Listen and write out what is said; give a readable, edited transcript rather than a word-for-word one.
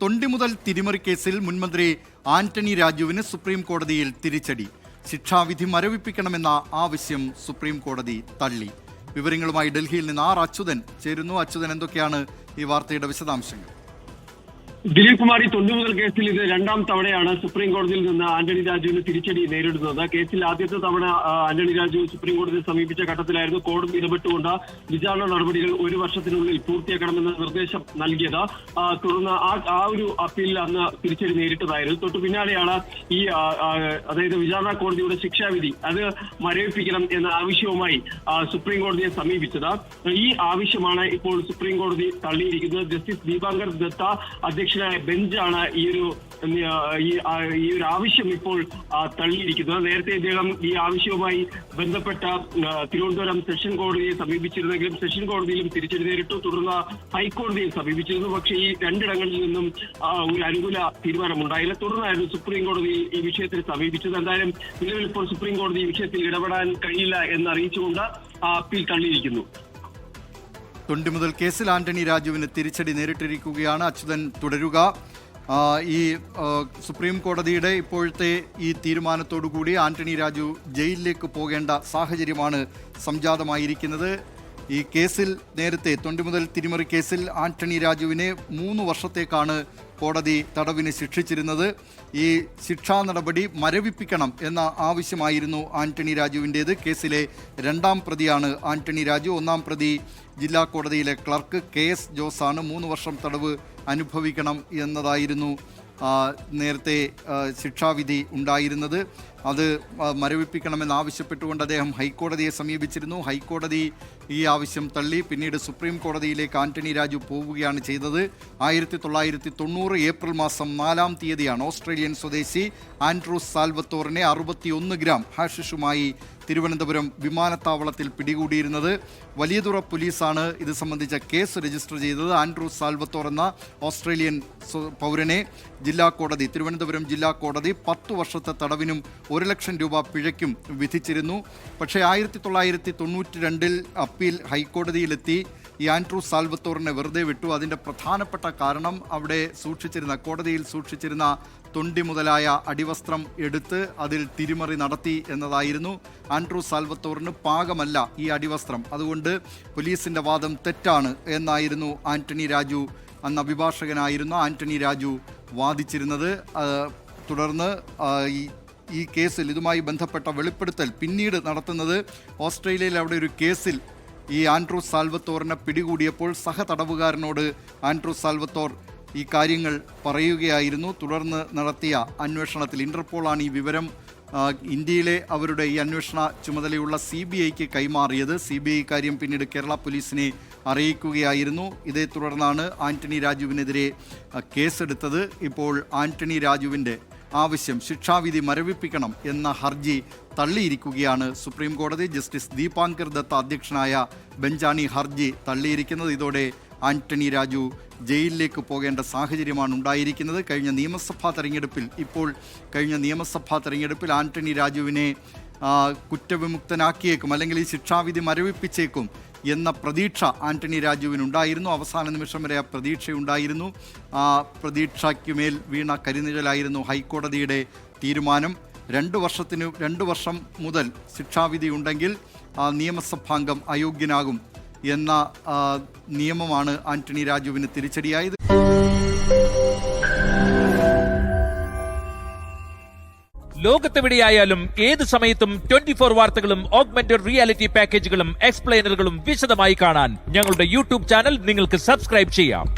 തൊണ്ടിമുതൽ തിരിമറി കേസിൽ മുൻമന്ത്രി ആന്റണി രാജുവിന് സുപ്രീം കോടതിയിൽ തിരിച്ചടി. ശിക്ഷാവിധി മരവിപ്പിക്കണമെന്ന ആവശ്യം സുപ്രീം കോടതി തള്ളി. വിവരങ്ങളുമായി ഡൽഹിയിൽ നിന്ന് അച്യുതൻ ചേരുന്നു. അച്യുതൻ, എന്തൊക്കെയാണ് ഈ വാർത്തയുടെ വിശദാംശങ്ങൾ? ദിലീപ് കുമാർ, തൊണ്ടിമുതൽ കേസിൽ ഇത് രണ്ടാം തവണയാണ് സുപ്രീം കോടതിയിൽ നിന്ന് ആന്റണി രാജുവിന് തിരിച്ചടി നേരിടുന്നത്. കേസിൽ ആദ്യത്തെ തവണ ആന്റണി രാജു സുപ്രീം കോടതിയെ സമീപിച്ച ഘട്ടത്തിലായിരുന്നു കോടതി ഇടപെട്ടുകൊണ്ട് വിചാരണ നടപടികൾ 1 വർഷത്തിനുള്ളിൽ പൂർത്തിയാക്കണമെന്ന നിർദ്ദേശം നൽകിയത്. തുടർന്ന് ആ ഒരു അപ്പീലിൽ അന്ന് തിരിച്ചടി നേരിട്ടതായിരുന്നു. തൊട്ടു പിന്നാലെയാണ് ഈ അതായത് വിചാരണ കോടതിയുടെ ശിക്ഷാവിധി അത് മരവിപ്പിക്കണം എന്ന ആവശ്യവുമായി സുപ്രീം കോടതിയെ സമീപിച്ചത്. ഈ ആവശ്യമാണ് ഇപ്പോൾ സുപ്രീം കോടതി തള്ളിയിരിക്കുന്നത്. ജസ്റ്റിസ് ദീപാങ്കർ ദത്ത അധ്യക്ഷനായ ബെഞ്ചാണ് ഈ ഒരു ആവശ്യം ഇപ്പോൾ തള്ളിയിരിക്കുന്നത്. നേരത്തെ ഇദ്ദേഹം ഈ ആവശ്യവുമായി ബന്ധപ്പെട്ട തിരുവനന്തപുരം സെഷൻ കോടതിയെ സമീപിച്ചിരുന്നെങ്കിലും സെഷൻ കോടതിയിലും തിരിച്ചടി നേരിട്ടു. തുടർന്ന് ഹൈക്കോടതിയെ സമീപിച്ചിരുന്നു. പക്ഷേ ഈ രണ്ടിടങ്ങളിൽ നിന്നും ഒരു അനുകൂല തീരുമാനമുണ്ടായില്ല. തുടർന്നായിരുന്നു സുപ്രീം കോടതി ഈ വിഷയത്തിൽ സമീപിച്ചത്. എന്തായാലും നിലവിൽ ഇപ്പോൾ സുപ്രീം കോടതി ഈ വിഷയത്തിൽ ഇടപെടാൻ കഴിയില്ല എന്ന് അറിയിച്ചുകൊണ്ട് അപ്പീൽ തള്ളിയിരിക്കുന്നു. തൊണ്ടിമുതൽ കേസിൽ ആന്റണി രാജുവിന് തിരിച്ചടി നേരിട്ടിരിക്കുകയാണ്. അച്യുതൻ, തുടരുക. ഈ സുപ്രീം കോടതിയുടെ ഇപ്പോഴത്തെ ഈ തീരുമാനത്തോടുകൂടി ആന്റണി രാജു ജയിലിലേക്ക് പോകേണ്ട സാഹചര്യമാണ് സംജാതമായിരിക്കുന്നത്. ഈ കേസിൽ നേരത്തെ തൊണ്ടിമുതൽ തിരിമറി കേസിൽ ആന്റണി രാജുവിനെ 3 വർഷത്തേക്കാണ് കോടതി തടവിന് ശിക്ഷിച്ചിരുന്നത്. ഈ ശിക്ഷാ നടപടി മരവിപ്പിക്കണം എന്ന ആവശ്യമായിരുന്നു ആന്റണി രാജുവിൻ്റേത്. കേസിലെ 2ാം പ്രതിയാണ് ആന്റണി രാജു. 1ാം പ്രതി ജില്ലാ കോടതിയിലെ ക്ലർക്ക് KS ജോസാണ്. 3 വർഷം തടവ് അനുഭവിക്കണം എന്നതായിരുന്നു നേരത്തെ ശിക്ഷാവിധി ഉണ്ടായിരുന്നത്. അത് മരവിപ്പിക്കണമെന്നാവശ്യപ്പെട്ടുകൊണ്ട് അദ്ദേഹം ഹൈക്കോടതിയെ സമീപിച്ചിരുന്നു. ഹൈക്കോടതി ഈ ആവശ്യം തള്ളി. പിന്നീട് സുപ്രീം കോടതിയിലേക്ക് ആന്റണി രാജു പോവുകയാണ് ചെയ്തത്. 1990 ഏപ്രിൽ മാസം 4-ാം തീയതിയാണ് ഓസ്ട്രേലിയൻ സ്വദേശി ആൻഡ്രൂസ് സാൽവത്തോറിനെ 61 ഗ്രാം ഹാഷിഷുമായി തിരുവനന്തപുരം വിമാനത്താവളത്തിൽ പിടികൂടിയിരുന്നത്. വലിയതുറ പോലീസാണ് ഇത് സംബന്ധിച്ച കേസ് രജിസ്റ്റർ ചെയ്തത്. ആൻഡ്രൂസ് സാൽവത്തോർ എന്ന ഓസ്ട്രേലിയൻ പൗരനെ തിരുവനന്തപുരം ജില്ലാ കോടതി 10 വർഷത്തെ തടവിനും 1 ലക്ഷം രൂപ പിഴയ്ക്കും വിധിച്ചിരുന്നു. പക്ഷേ 1992 അപ്പീൽ ഹൈക്കോടതിയിലെത്തി ഈ ആൻഡ്രൂസ് സാൽവത്തോറിനെ വെറുതെ വിട്ടു. അതിൻ്റെ പ്രധാനപ്പെട്ട കാരണം അവിടെ കോടതിയിൽ സൂക്ഷിച്ചിരുന്ന തൊണ്ടി മുതലായ അടിവസ്ത്രം എടുത്ത് അതിൽ തിരിമറി നടത്തി എന്നതായിരുന്നു. ആൻഡ്രൂസ് സാൽവത്തോറിന് പാകമല്ല ഈ അടിവസ്ത്രം, അതുകൊണ്ട് പോലീസിൻ്റെ വാദം തെറ്റാണ് എന്നായിരുന്നു ആന്റണി രാജു, അന്ന് അഭിഭാഷകനായിരുന്ന ആന്റണി രാജു വാദിച്ചിരുന്നത്. തുടർന്ന് ഈ കേസിൽ ഇതുമായി ബന്ധപ്പെട്ട വെളിപ്പെടുത്തൽ പിന്നീട് നടത്തുന്നത് ഓസ്ട്രേലിയയിൽ അവിടെ ഒരു കേസിൽ ഈ ആൻഡ്രൂസ് സാൽവത്തോറിനെ പിടികൂടിയപ്പോൾ സഹതടവുകാരനോട് ആൻഡ്രൂസ് സാൽവത്തോർ ഈ കാര്യങ്ങൾ പറയുകയായിരുന്നു. തുടർന്ന് നടത്തിയ അന്വേഷണത്തിൽ ഇന്റർപോളാണ് ഈ വിവരം ഇന്ത്യയിലെ അവരുടെ ഈ അന്വേഷണ ചുമതലയുള്ള CBIക്ക് കൈമാറിയത്. CBI കാര്യം പിന്നീട് കേരള പോലീസിനെ അറിയിക്കുകയായിരുന്നു. ഇതേ തുടർന്നാണ് ആന്റണി രാജുവിനെതിരെ കേസെടുത്തത്. ഇപ്പോൾ ആന്റണി രാജുവിൻ്റെ ആവശ്യം ശിക്ഷാവിധി മരവിപ്പിക്കണം എന്ന ഹർജി തള്ളിയിരിക്കുകയാണ് സുപ്രീം കോടതി. ജസ്റ്റിസ് ദീപാങ്കർ ദത്ത അധ്യക്ഷനായ ബെഞ്ചാണ് ഈ ഹർജി തള്ളിയിരിക്കുന്നത്. ഇതോടെ ആന്റണി രാജു ജയിലിലേക്ക് പോകേണ്ട സാഹചര്യമാണ് ഉണ്ടായിരിക്കുന്നത്. കഴിഞ്ഞ നിയമസഭാ തെരഞ്ഞെടുപ്പിൽ ആന്റണി രാജുവിനെ കുറ്റവിമുക്തനാക്കിയേക്കും, അല്ലെങ്കിൽ ഈ ശിക്ഷാവിധി മരവിപ്പിച്ചേക്കും എന്ന പ്രതീക്ഷ ആന്റണി രാജുവിനുണ്ടായിരുന്നു. അവസാന നിമിഷം വരെ ആ പ്രതീക്ഷയുണ്ടായിരുന്നു. ആ പ്രതീക്ഷയ്ക്കുമേൽ വീണ കരിനിഴലായിരുന്നു ഹൈക്കോടതിയുടെ തീരുമാനം. 2 വർഷം മുതൽ ശിക്ഷാവിധി ഉണ്ടെങ്കിൽ നിയമസഭാംഗം അയോഗ്യനാകും എന്ന നിയമമാണ് ആന്റണി രാജുവിന് തിരിച്ചടിയായത്. ലോകത്തെവിടെയായാലും ഏത് സമയത്തും 24 വാർത്തകളും ഓഗ്മെന്റഡ് റിയാലിറ്റി പാക്കേജുകളും എക്സ്പ്ലെയിനറുകളും വിശദമായി കാണാൻ ഞങ്ങളുടെ YouTube ചാനൽ നിങ്ങൾക്ക് സബ്സ്ക്രൈബ് ചെയ്യാം.